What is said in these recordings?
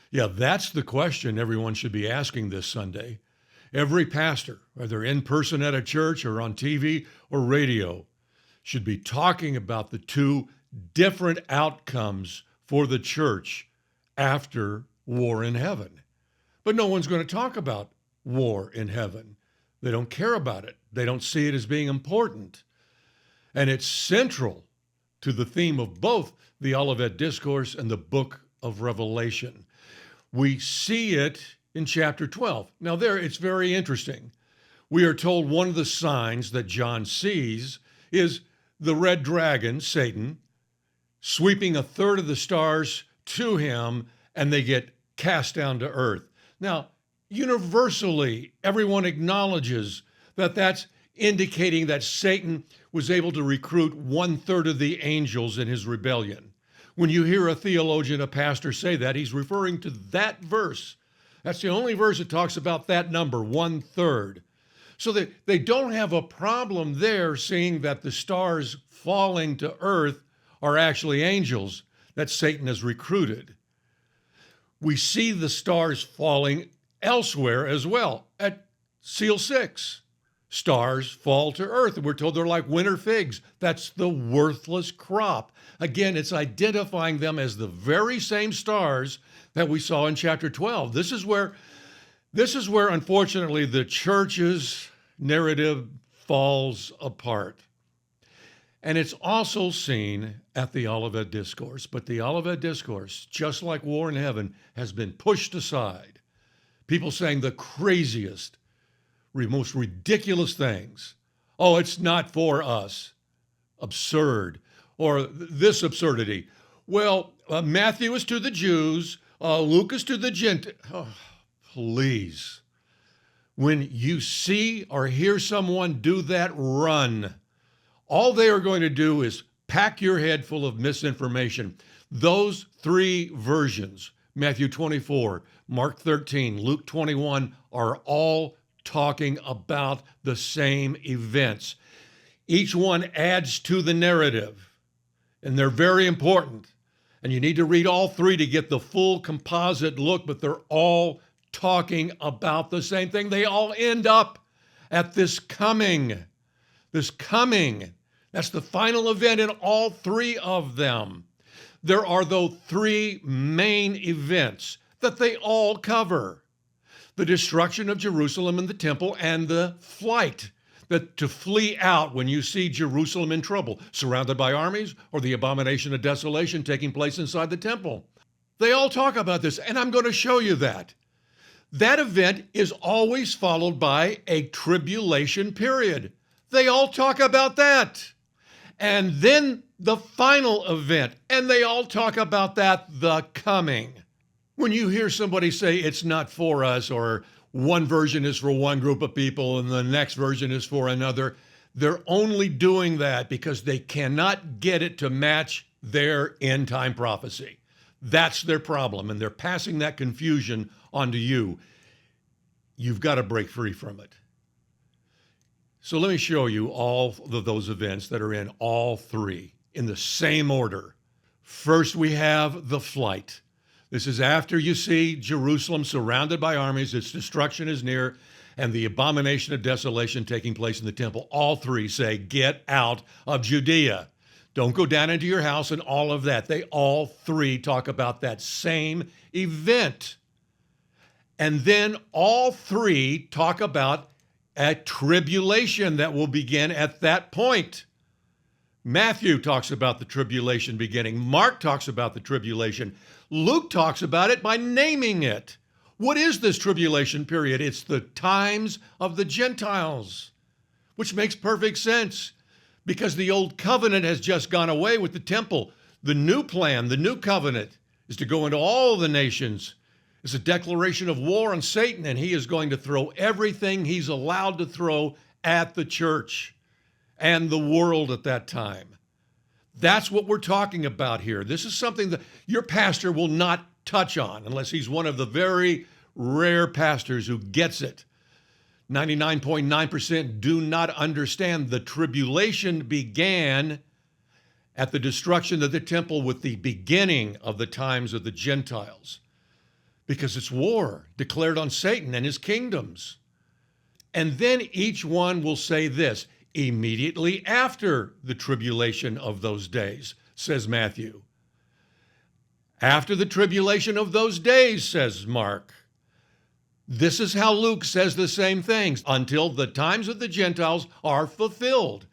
Yeah, that's the question everyone should be asking this Sunday. Every pastor, whether in person at a church or on TV or radio, should be talking about the two different outcomes for the church after war in heaven. But no one's going to talk about war in heaven. They don't care about it. They don't see it as being important. And it's central to the theme of both the Olivet discourse and the book of Revelation. We see it in chapter 12. Now there, it's very interesting. We are told one of the signs that John sees is the red dragon, Satan, sweeping a third of the stars to him, and they get cast down to earth. Now, universally, everyone acknowledges that that's indicating that Satan was able to recruit 1/3 of the angels in his rebellion. When you hear a theologian, a pastor say that, he's referring to that verse. That's the only verse that talks about that number, 1/3. So they don't have a problem there seeing that the stars falling to earth are actually angels that Satan has recruited. We see the stars falling elsewhere as well. At seal 6, stars fall to earth, and we're told they're like winter figs. That's the worthless crop. Again, it's identifying them as the very same stars that we saw in chapter 12. This is where, unfortunately, the church's narrative falls apart. And it's also seen at the Olivet discourse. But the Olivet discourse, just like war in heaven, has been pushed aside. People saying the craziest, most ridiculous things. Oh, it's not for us. Absurd. Or this absurdity. Well, Matthew is to the Jews, Luke is to the Gentiles. Oh, please. When you see or hear someone do that, run. All they are going to do is pack your head full of misinformation. Those three versions, Matthew 24, Mark 13, Luke 21, are all talking about the same events. Each one adds to the narrative, and they're very important. And you need to read all three to get the full composite look, but they're all talking about the same thing. They all end up at this coming. This coming. That's the final event in all three of them. There are, though, three main events that they all cover. The destruction of Jerusalem and the temple, and the flight, that to flee out when you see Jerusalem in trouble, surrounded by armies, or the abomination of desolation taking place inside the temple. They all talk about this, and I'm going to show you that. That event is always followed by a tribulation period. They all talk about that. And then the final event, and they all talk about that, the coming. When you hear somebody say it's not for us, or one version is for one group of people and the next version is for another, they're only doing that because they cannot get it to match their end time prophecy. That's their problem, and they're passing that confusion onto you. You've got to break free from it. So let me show you all of those events that are in all three in the same order. First, we have the flight. This is after you see Jerusalem surrounded by armies, its destruction is near, and the abomination of desolation taking place in the temple. All three say, get out of Judea. Don't go down into your house and all of that. They all three talk about that same event. And then all three talk about a tribulation that will begin at that point. Matthew talks about the tribulation beginning. Mark talks about the tribulation. Luke talks about it by naming it. What is this tribulation period? It's the times of the Gentiles, which makes perfect sense because the old covenant has just gone away with the temple. The new plan, the new covenant, is to go into all the nations. It's a declaration of war on Satan, and he is going to throw everything he's allowed to throw at the church and the world at that time. That's what we're talking about here. This is something that your pastor will not touch on unless he's one of the very rare pastors who gets it. 99.9% do not understand the tribulation began at the destruction of the temple with the beginning of the times of the Gentiles. because it's war declared on Satan and his kingdoms. And then each one will say this, immediately after the tribulation of those days, says Matthew. After the tribulation of those days, says Mark. This is how Luke says the same things, until the times of the Gentiles are fulfilled.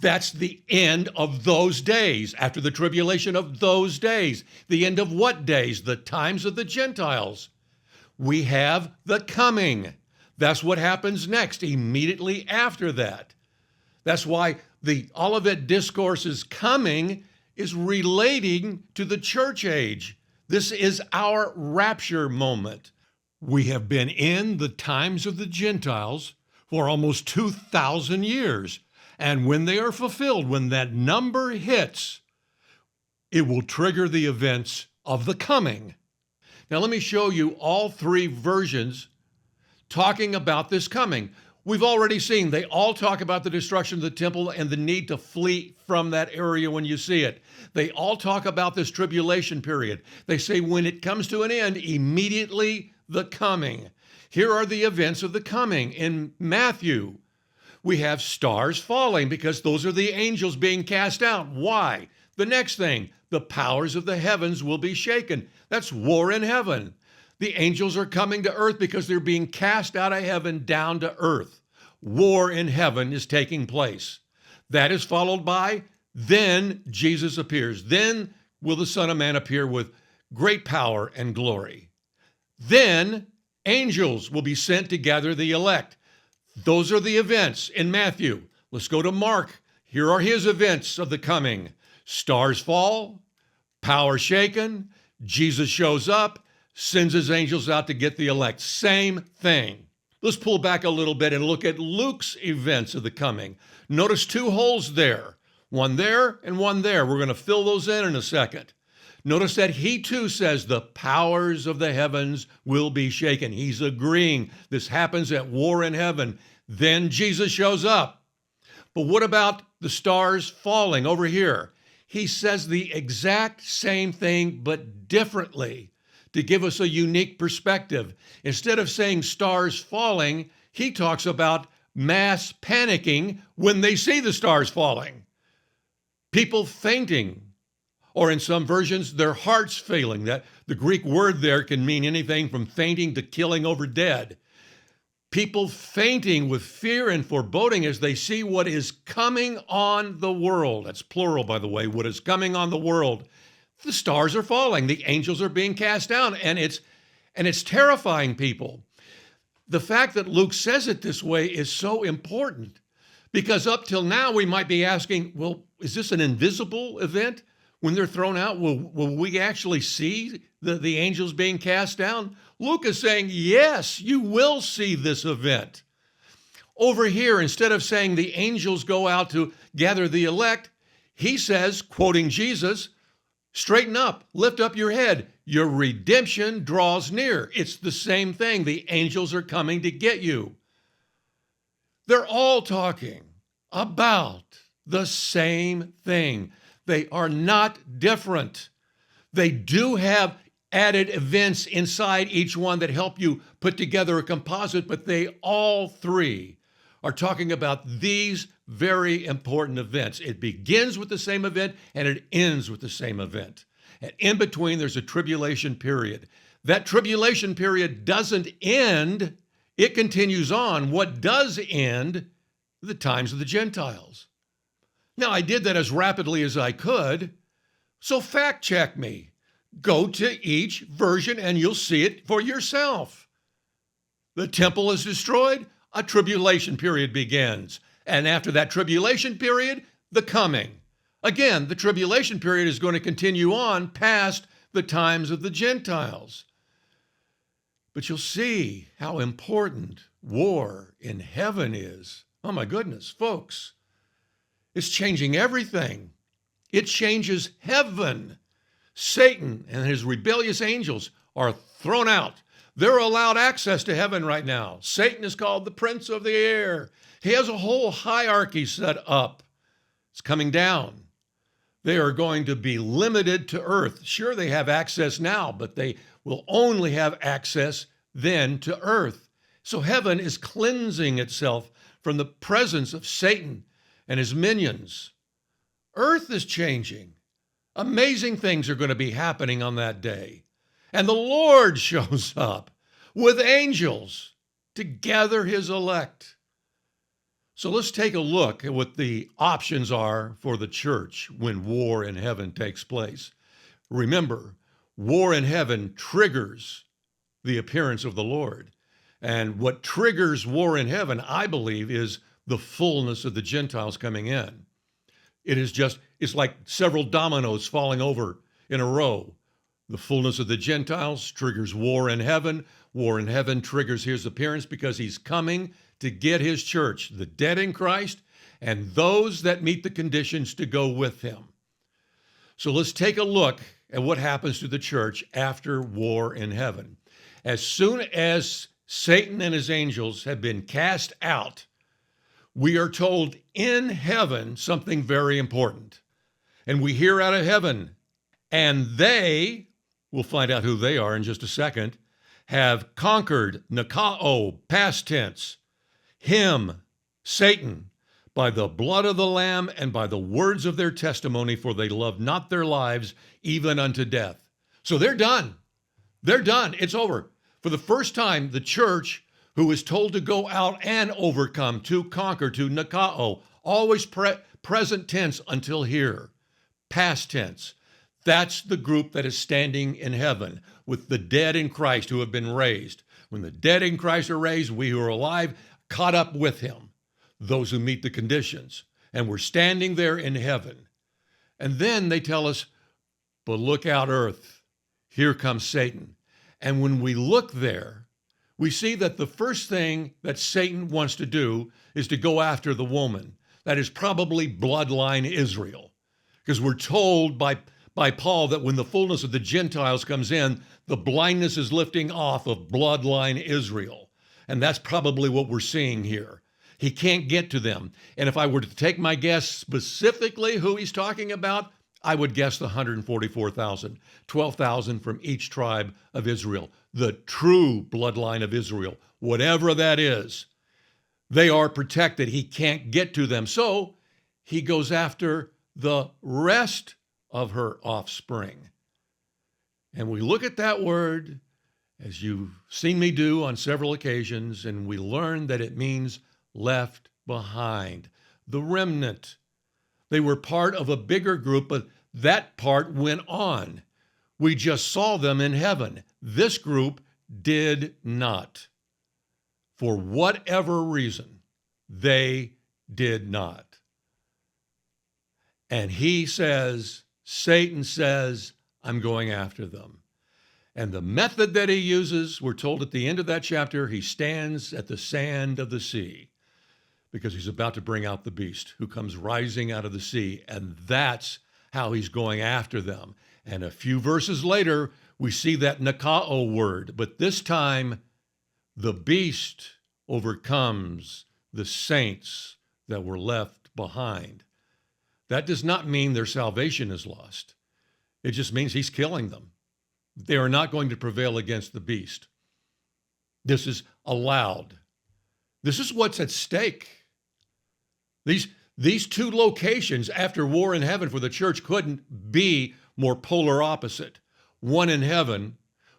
That's the end of those days, after the tribulation of those days. The end of what days? The times of the Gentiles. We have the coming. That's what happens next, immediately after that. That's why the Olivet discourse's coming is relating to the church age. This is our rapture moment. We have been in the times of the Gentiles for almost 2,000 years. And when they are fulfilled, when that number hits, it will trigger the events of the coming. Now, let me show you all three versions talking about this coming. We've already seen they all talk about the destruction of the temple and the need to flee from that area when you see it. They all talk about this tribulation period. They say when it comes to an end, immediately the coming. Here are the events of the coming. In Matthew, we have stars falling because those are the angels being cast out. Why? The next thing, the powers of the heavens will be shaken. That's war in heaven. The angels are coming to earth because they're being cast out of heaven down to earth. War in heaven is taking place. That is followed by, then Jesus appears. Then will the Son of Man appear with great power and glory. Then angels will be sent to gather the elect. Those are the events in Matthew. Let's go to Mark. Here are his events of the coming. Stars fall, power shaken, Jesus shows up, sends his angels out to get the elect. Same thing. Let's pull back a little bit and look at Luke's events of the coming. Notice two holes there, one there and one there. We're going to fill those in a second. Notice that he too says the powers of the heavens will be shaken. He's agreeing this happens at war in heaven. Then Jesus shows up. But what about the stars falling over here? He says the exact same thing, but differently, to give us a unique perspective. Instead of saying stars falling, he talks about mass panicking when they see the stars falling. People fainting, or in some versions, their hearts failing. That the Greek word there can mean anything from fainting to killing over dead. People fainting with fear and foreboding as they see what is coming on the world. That's plural, by the way, what is coming on the world. The stars are falling, the angels are being cast down, and it's terrifying people. The fact that Luke says it this way is so important because up till now we might be asking, well, is this an invisible event? When they're thrown out, will we actually see the angels being cast down? Luke is saying, yes, you will see this event. Over here, instead of saying the angels go out to gather the elect, he says, quoting Jesus, straighten up, lift up your head. Your redemption draws near. It's the same thing. The angels are coming to get you. They're all talking about the same thing. They are not different. They do have added events inside each one that help you put together a composite, but they all three are talking about these very important events. It begins with the same event and it ends with the same event. And in between, there's a tribulation period. That tribulation period doesn't end, it continues on. What does end? The times of the Gentiles. Now, I did that as rapidly as I could, so fact check me. Go to each version and you'll see it for yourself. The temple is destroyed, a tribulation period begins. And after that tribulation period, the coming. Again, the tribulation period is going to continue on past the times of the Gentiles. But you'll see how important war in heaven is. Oh my goodness, folks. It's changing everything. It changes heaven. Satan and his rebellious angels are thrown out. They're allowed access to heaven right now. Satan is called the prince of the air. He has a whole hierarchy set up. It's coming down. They are going to be limited to earth. Sure, they have access now, but they will only have access then to earth. So heaven is cleansing itself from the presence of Satan and his minions. Earth is changing. Amazing things are going to be happening on that day. And the Lord shows up with angels to gather his elect. So let's take a look at what the options are for the church when war in heaven takes place. Remember, war in heaven triggers the appearance of the Lord. And what triggers war in heaven, I believe, is the fullness of the Gentiles coming in. It's like several dominoes falling over in a row. The fullness of the Gentiles triggers war in heaven. War in heaven triggers his appearance because he's coming to get his church, the dead in Christ, and those that meet the conditions to go with him. So let's take a look at what happens to the church after war in heaven. As soon as Satan and his angels have been cast out, we are told in heaven something very important. And we hear out of heaven, and they, we'll find out who they are in just a second, have conquered, Nikao, past tense, him, Satan, by the blood of the Lamb and by the words of their testimony, for they loved not their lives even unto death. So they're done. They're done. It's over. For the first time, the church, who is told to go out and overcome, to conquer, to Nikao, always present tense until here, past tense. That's the group that is standing in heaven with the dead in Christ who have been raised. When the dead in Christ are raised, we who are alive, caught up with him, those who meet the conditions. And we're standing there in heaven. And then they tell us, but look out, earth. Here comes Satan. And when we look there, we see that the first thing that Satan wants to do is to go after the woman. That is probably bloodline Israel. Because we're told by Paul that when the fullness of the Gentiles comes in, the blindness is lifting off of bloodline Israel. And that's probably what we're seeing here. He can't get to them. And if I were to take my guess specifically who he's talking about, I would guess the 144,000, 12,000 from each tribe of Israel, the true bloodline of Israel, whatever that is. They are protected. He can't get to them. So he goes after the rest of her offspring. And we look at that word, as you've seen me do on several occasions, and we learn that it means left behind, the remnant. They were part of a bigger group, but that part went on. We just saw them in heaven. This group did not. For whatever reason, they did not. And he says, Satan says, I'm going after them. And the method that he uses, we're told at the end of that chapter, he stands at the sand of the sea because he's about to bring out the beast who comes rising out of the sea. And that's how he's going after them. And a few verses later, we see that Nikao word. But this time, the beast overcomes the saints that were left behind. That does not mean their salvation is lost. It just means he's killing them. They are not going to prevail against the beast. This is allowed. This is what's at stake. These two locations after war in heaven for the church couldn't be more polar opposite. One in heaven,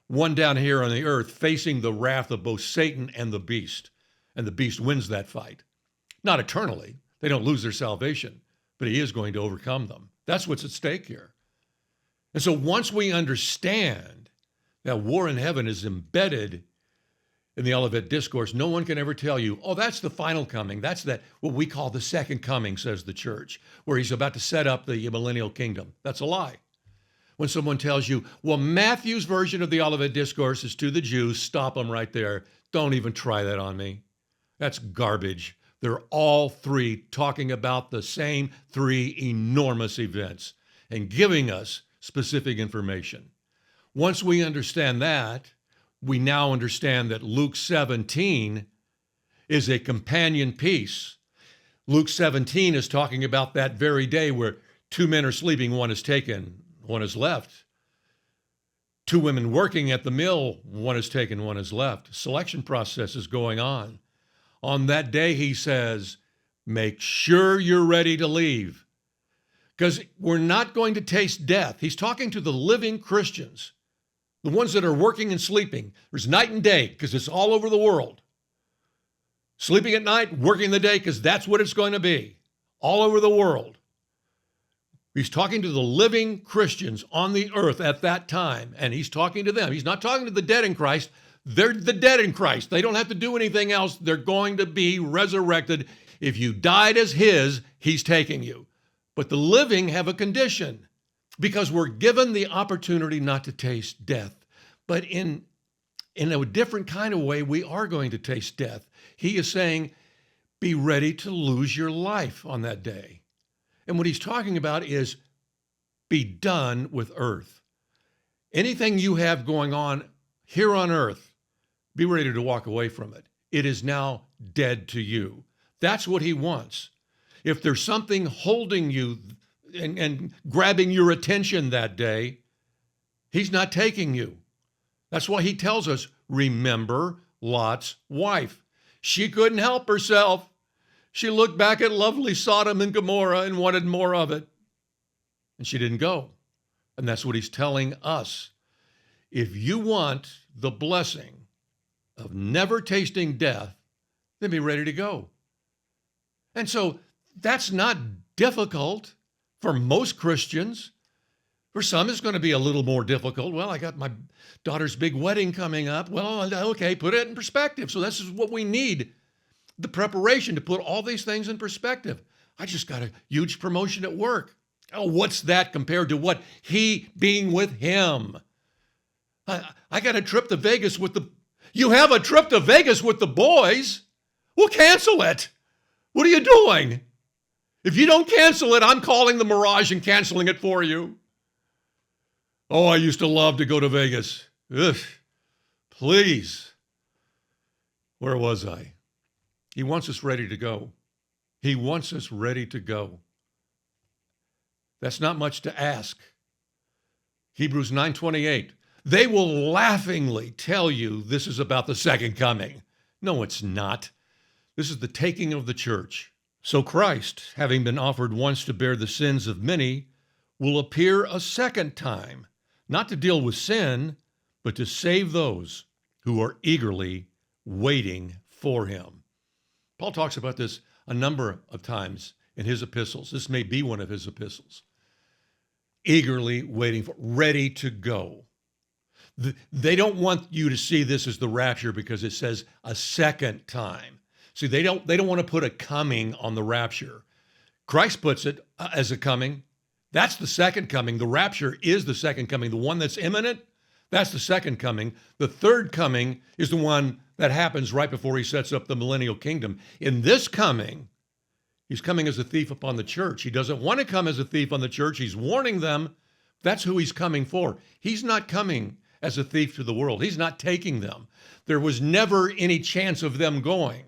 one down here on the earth, facing the wrath of both Satan and the beast. And the beast wins that fight. Not eternally. They don't lose their salvation, but he is going to overcome them. That's what's at stake here. And so once we understand that war in heaven is embedded in the Olivet discourse, no one can ever tell you, oh, that's the final coming. That's what we call the second coming, says the church, where he's about to set up the millennial kingdom. That's a lie. When someone tells you, well, Matthew's version of the Olivet discourse is to the Jews, stop them right there. Don't even try that on me. That's garbage. They're all three talking about the same three enormous events and giving us specific information. Once we understand that, we now understand that Luke 17 is a companion piece. Luke 17 is talking about that very day where Two men are sleeping, one is taken, one is left. Two women working at the mill, one is taken, one is left. Selection process is going on. On that day, he says, make sure you're ready to leave, because we're not going to taste death. He's talking to the living Christians, the ones that are working and sleeping. There's night and day, because it's all over the world. Sleeping at night, working the day, because that's what it's going to be, all over the world. He's talking to the living Christians on the earth at that time, and he's talking to them. He's not talking to the dead in Christ. They're the dead in Christ. They don't have to do anything else. They're going to be resurrected. If you died as his, he's taking you. But the living have a condition, because we're given the opportunity not to taste death. But in a different kind of way, we are going to taste death. He is saying, be ready to lose your life on that day. And what he's talking about is be done with earth. Anything you have going on here on earth, be ready to walk away from it. It is now dead to you. That's what he wants. If there's something holding you and grabbing your attention that day, he's not taking you. That's why he tells us, remember Lot's wife. She couldn't help herself. She looked back at lovely Sodom and Gomorrah and wanted more of it. And she didn't go. And that's what he's telling us. If you want the blessing of never tasting death, then be ready to go. And so that's not difficult for most Christians. For some, it's going to be a little more difficult. Well, I got my daughter's big wedding coming up. Well, okay, put it in perspective. So this is what we need, the preparation to put all these things in perspective. I just got a huge promotion at work. Oh, what's that compared to what he being with him? I got a trip to Vegas with the... You have a trip to Vegas with the boys? Well, cancel it. What are you doing? If you don't cancel it, I'm calling the Mirage and canceling it for you. Oh, I used to love to go to Vegas. Ugh, please. Where was I? He wants us ready to go. He wants us ready to go. That's not much to ask. Hebrews 9:28. They will laughingly tell you this is about the second coming. No, it's not. This is the taking of the church. So Christ, having been offered once to bear the sins of many, will appear a second time, not to deal with sin, but to save those who are eagerly waiting for him. Paul talks about this a number of times in his epistles. This may be one of his epistles. Eagerly waiting for, ready to go. They don't want you to see this as the rapture because it says a second time. See, they don't want to put a coming on the rapture. Christ puts it as a coming. That's the second coming. The rapture is the second coming. The one that's imminent, that's the second coming. The third coming is the one that happens right before he sets up the millennial kingdom. In this coming, he's coming as a thief upon the church. He doesn't want to come as a thief on the church. He's warning them. That's who he's coming for. He's not coming as a thief to the world. He's not taking them. There was never any chance of them going.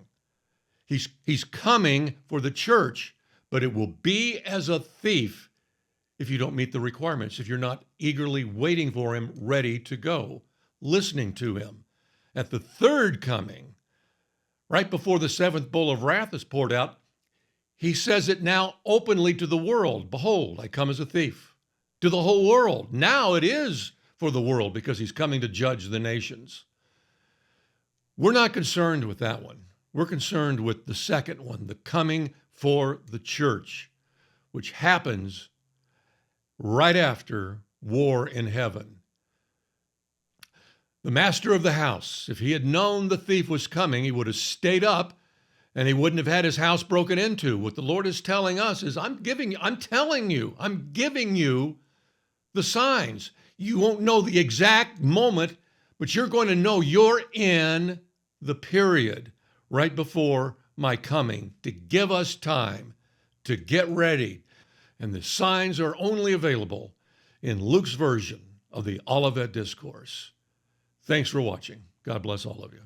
He's coming for the church, but it will be as a thief if you don't meet the requirements, if you're not eagerly waiting for him, ready to go, listening to him. At the third coming, right before the seventh bowl of wrath is poured out, he says it now openly to the world. Behold, I come as a thief. To the whole world. Now it is for the world because he's coming to judge the nations. We're not concerned with that one. We're concerned with the second one, the coming for the church, which happens right after war in heaven. The master of the house, if he had known the thief was coming, he would have stayed up and he wouldn't have had his house broken into. What the Lord is telling us is, I'm giving you the signs. You won't know the exact moment, but you're going to know you're in the period right before my coming to give us time to get ready. And the signs are only available in Luke's version of the Olivet discourse. Thanks for watching. God bless all of you.